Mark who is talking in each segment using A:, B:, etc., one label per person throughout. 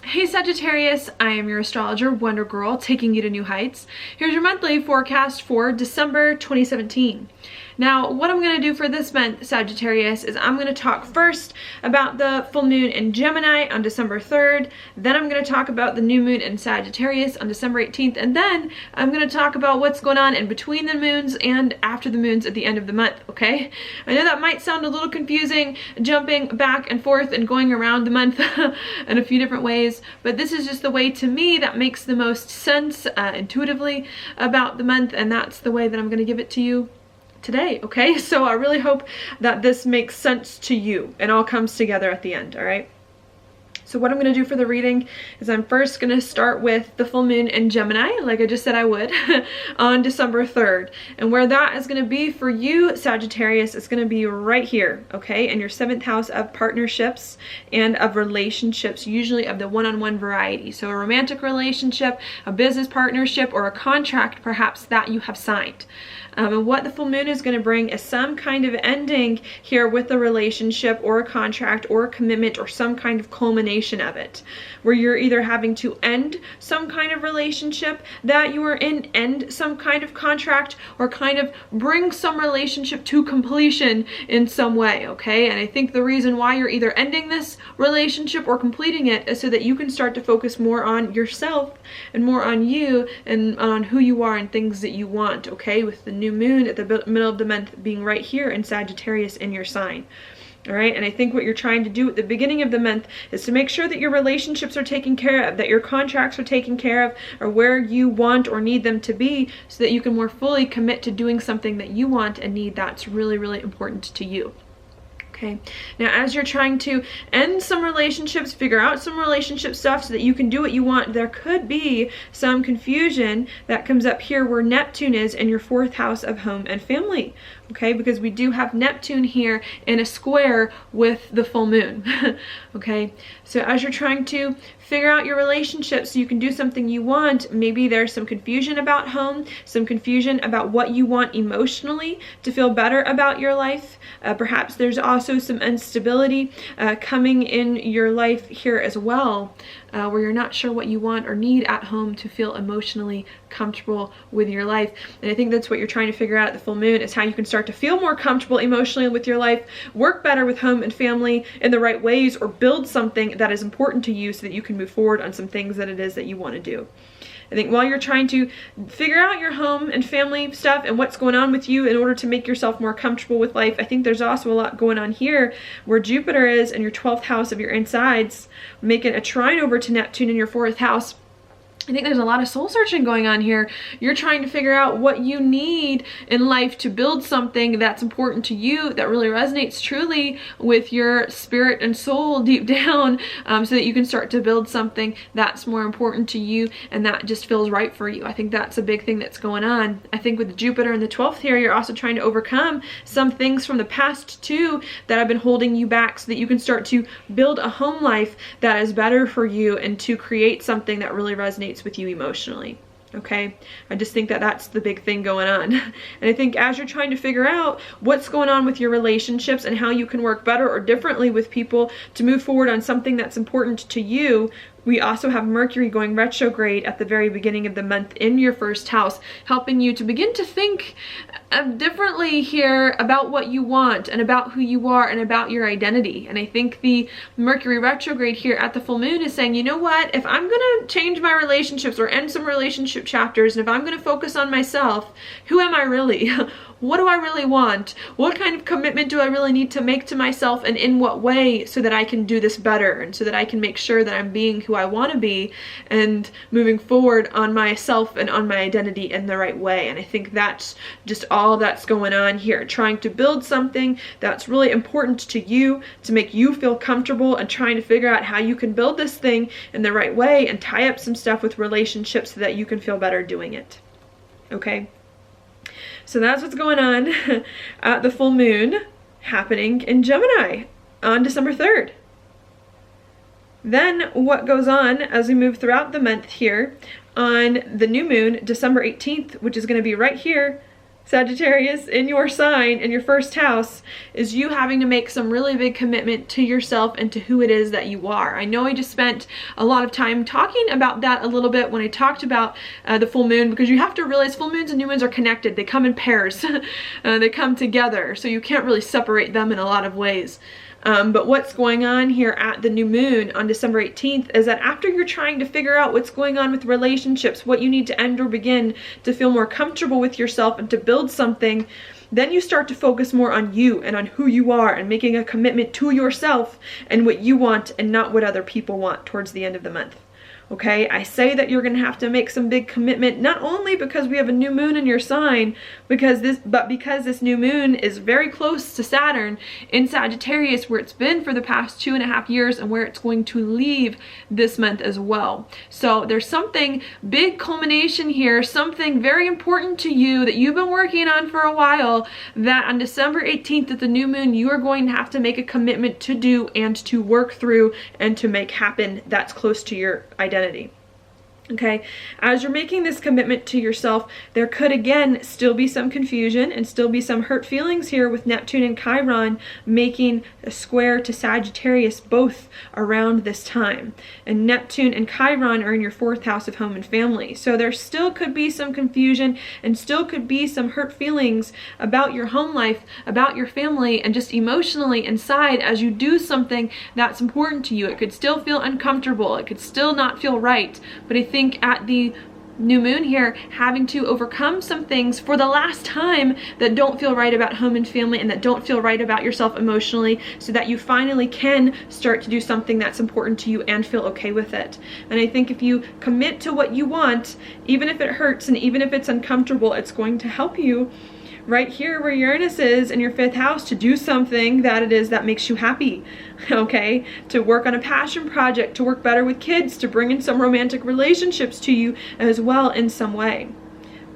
A: Hey Sagittarius, I am your astrologer, Wonder Girl, taking you to new heights. Here's your monthly forecast for December 2017. Now, what I'm going to do for this month, Sagittarius, is I'm going to talk first about the full moon in Gemini on December 3rd. Then I'm going to talk about the new moon in Sagittarius on December 18th. And then I'm going to talk about what's going on in between the moons and after the moons at the end of the month, okay? I know that might sound a little confusing, jumping back and forth and going around the month in a few different ways, but this is just the way to me that makes the most sense intuitively about the month, and that's the way that I'm going to give it to you today, okay? So I really hope that this makes sense to you and all comes together at the end, all right? So what I'm going to do for the reading is I'm first going to start with the full moon in Gemini, like I just said I would, on December 3rd. And where that is going to be for you, Sagittarius, is going to be right here, okay? In your 7th house of partnerships and of relationships, usually of the one-on-one variety. So a romantic relationship, a business partnership, or a contract perhaps that you have signed. And what the full moon is going to bring is some kind of ending here with a relationship or a contract or a commitment or some kind of culmination of it, where you're either having to end some kind of relationship that you are in, end some kind of contract, or kind of bring some relationship to completion in some way, okay? And I think the reason why you're either ending this relationship or completing it is so that you can start to focus more on yourself and more on you and on who you are and things that you want, okay? With the new moon at the middle of the month being right here in Sagittarius in your sign. All right, and I think what you're trying to do at the beginning of the month is to make sure that your relationships are taken care of, that your contracts are taken care of, or where you want or need them to be, so that you can more fully commit to doing something that you want and need that's really, really important to you. Okay, now as you're trying to end some relationships, figure out some relationship stuff so that you can do what you want, there could be some confusion that comes up here where Neptune is in your 4th house of home and family. Okay, because we do have Neptune here in a square with the full moon. Okay, so as you're trying to figure out your relationships so you can do something you want, maybe there's some confusion about home, some confusion about what you want emotionally to feel better about your life. Perhaps there's also some instability coming in your life here as well, where you're not sure what you want or need at home to feel emotionally comfortable with your life. And I think that's what you're trying to figure out at the full moon, is how you can start to feel more comfortable emotionally with your life, work better with home and family in the right ways, or build something that is important to you so that you can move forward on some things that it is that you want to do. I think while you're trying to figure out your home and family stuff and what's going on with you in order to make yourself more comfortable with life, I think there's also a lot going on here where Jupiter is in your 12th house of your insides, making a trine over to Neptune in your 4th house. I think there's a lot of soul searching going on here. You're trying to figure out what you need in life to build something that's important to you, that really resonates truly with your spirit and soul deep down, so that you can start to build something that's more important to you and that just feels right for you. I think that's a big thing that's going on. I think with Jupiter in the 12th here, you're also trying to overcome some things from the past too that have been holding you back, so that you can start to build a home life that is better for you and to create something that really resonates with you emotionally. Okay, I just think that that's the big thing going on. And I think as you're trying to figure out what's going on with your relationships and how you can work better or differently with people to move forward on something that's important to you, we also have Mercury going retrograde at the very beginning of the month in your 1st house, helping you to begin to think differently here about what you want and about who you are and about your identity. And I think the Mercury retrograde here at the full moon is saying, you know what, if I'm going to change my relationships or end some relationship chapters, and if I'm going to focus on myself, who am I really? What do I really want? What kind of commitment do I really need to make to myself, and in what way, so that I can do this better and so that I can make sure that I'm being who I want to be and moving forward on myself and on my identity in the right way. And I think that's just all that's going on here, trying to build something that's really important to you to make you feel comfortable, and trying to figure out how you can build this thing in the right way and tie up some stuff with relationships so that you can feel better doing it. Okay? So that's what's going on at the full moon happening in Gemini on December 3rd. Then what goes on as we move throughout the month here on the new moon, December 18th, which is going to be right here Sagittarius, in your sign, in your first house, is you having to make some really big commitment to yourself and to who it is that you are. I know I just spent a lot of time talking about that a little bit when I talked about the full moon, because you have to realize full moons and new moons are connected. They come in pairs. They come together, so you can't really separate them in a lot of ways. But what's going on here at the new moon on December 18th is that after you're trying to figure out what's going on with relationships, what you need to end or begin to feel more comfortable with yourself and to build something, then you start to focus more on you and on who you are and making a commitment to yourself and what you want and not what other people want towards the end of the month. Okay, I say that you're going to have to make some big commitment, not only because we have a new moon in your sign, but because this new moon is very close to Saturn in Sagittarius, where it's been for the past 2.5 years and where it's going to leave this month as well. So there's something big culmination here, something very important to you that you've been working on for a while, that on December 18th at the new moon, you are going to have to make a commitment to do and to work through and to make happen that's close to your identity. Okay, as you're making this commitment to yourself, there could again still be some confusion and still be some hurt feelings here with Neptune and Chiron making a square to Sagittarius both around this time. And Neptune and Chiron are in your 4th house of home and family. So there still could be some confusion and still could be some hurt feelings about your home life, about your family, and just emotionally inside as you do something that's important to you. It could still feel uncomfortable. It could still not feel right. But I think at the new moon here, having to overcome some things for the last time that don't feel right about home and family and that don't feel right about yourself emotionally, so that you finally can start to do something that's important to you and feel okay with it. And I think if you commit to what you want, even if it hurts and even if it's uncomfortable, it's going to help you right here where Uranus is in your 5th house to do something that it is that makes you happy, okay? To work on a passion project, to work better with kids, to bring in some romantic relationships to you as well in some way,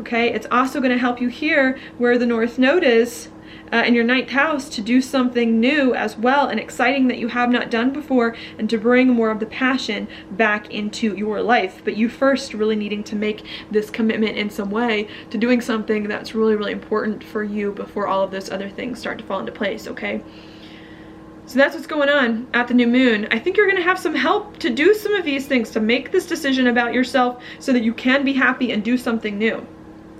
A: okay? It's also going to help you here where the North Node is in your 9th house to do something new as well and exciting that you have not done before, and to bring more of the passion back into your life. But you first really needing to make this commitment in some way to doing something that's really, really important for you before all of those other things start to fall into place, okay? So that's what's going on at the new moon. I think you're going to have some help to do some of these things, to make this decision about yourself so that you can be happy and do something new.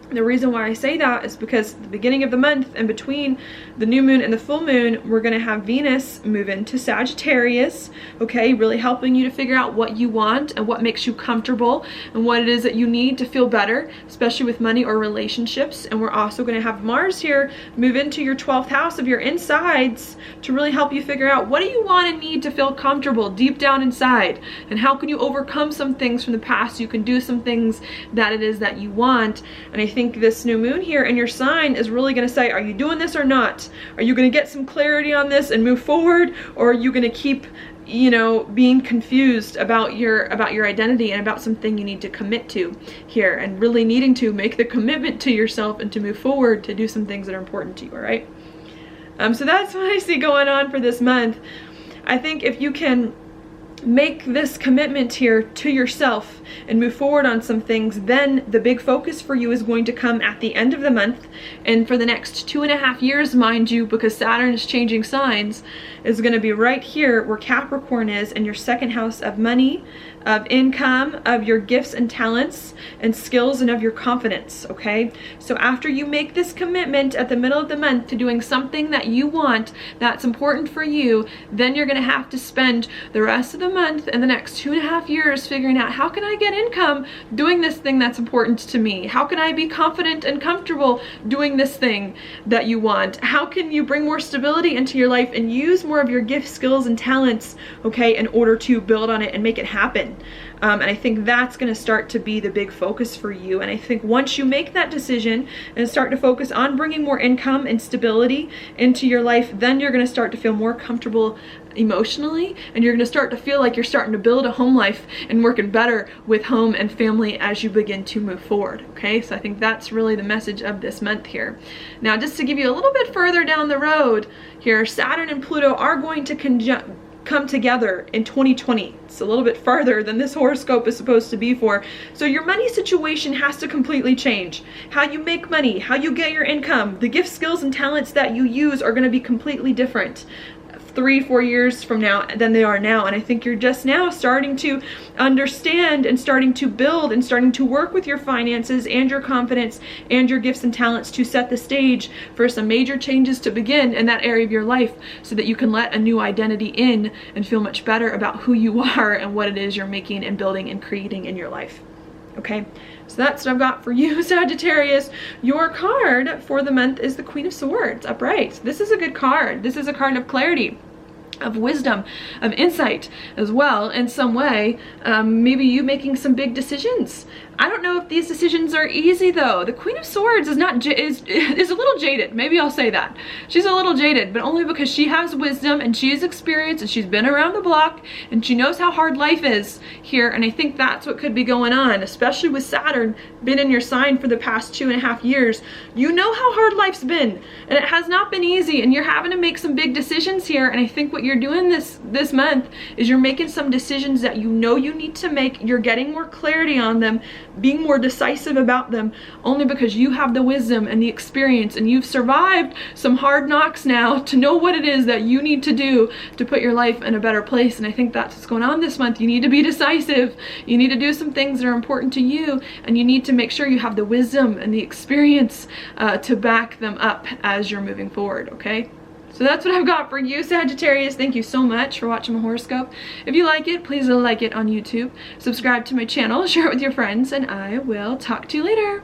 A: The reason why I say that is because at the beginning of the month and between the new moon and the full moon, we're going to have Venus move into Sagittarius, okay, really helping you to figure out what you want and what makes you comfortable and what it is that you need to feel better, especially with money or relationships. And we're also going to have Mars here move into your 12th house of your insides to really help you figure out what do you want and need to feel comfortable deep down inside, and how can you overcome some things from the past so you can do some things that it is that you want. And I think this new moon here in your sign is really going to say, are you doing this or not? Are you going to get some clarity on this and move forward, or are you going to keep, you know, being confused about your identity and about something you need to commit to here, and really needing to make the commitment to yourself and to move forward to do some things that are important to you, all right? So that's what I see going on for this month. I think if you can make this commitment here to yourself and move forward on some things, then the big focus for you is going to come at the end of the month, and for the next 2.5 years, mind you, because Saturn is changing signs, is going to be right here where Capricorn is in your 2nd house of money, of income, of your gifts and talents and skills, and of your confidence, okay? So after you make this commitment at the middle of the month to doing something that you want, that's important for you, then you're going to have to spend the rest of the month and the next 2.5 years figuring out, how can I get income doing this thing that's important to me? How can I be confident and comfortable doing this thing that you want? How can you bring more stability into your life and use more of your gifts, skills, and talents, okay, in order to build on it and make it happen? And I think that's going to start to be the big focus for you. And I think once you make that decision and start to focus on bringing more income and stability into your life, then you're going to start to feel more comfortable emotionally, and you're going to start to feel like you're starting to build a home life and working better with home and family as you begin to move forward, okay? So I think that's really the message of this month here. Now, just to give you a little bit further down the road here, Saturn and Pluto are going to come together in 2020. It's a little bit farther than this horoscope is supposed to be for. So your money situation has to completely change. How you make money, how you get your income, the gifts, skills, and talents that you use are going to be completely different 3-4 years from now than they are now. And I think you're just now starting to understand and starting to build and starting to work with your finances and your confidence and your gifts and talents to set the stage for some major changes to begin in that area of your life, so that you can let a new identity in and feel much better about who you are and what it is you're making and building and creating in your life. Okay, so that's what I've got for you, Sagittarius. Your card for the month is the Queen of Swords, upright. This is a good card. This is a card of clarity, of wisdom, of insight as well in some way. Maybe you making some big decisions. I don't know if these decisions are easy though. The Queen of Swords is a little jaded. Maybe I'll say that. She's a little jaded, but only because she has wisdom and she has experience and she's been around the block and she knows how hard life is here. And I think that's what could be going on, especially with Saturn been in your sign for the past 2.5 years. You know how hard life's been, and it has not been easy, and you're having to make some big decisions here. And I think what you're doing this month is you're making some decisions that you know you need to make. You're getting more clarity on them, being more decisive about them, only because you have the wisdom and the experience, and you've survived some hard knocks now to know what it is that you need to do to put your life in a better place. And I think that's what's going on this month. You need to be decisive. You need to do some things that are important to you, and you need to make sure you have the wisdom and the experience to back them up as you're moving forward, okay? So that's what I've got for you, Sagittarius. Thank you so much for watching my horoscope. If you like it, please like it on YouTube. Subscribe to my channel, share it with your friends, and I will talk to you later.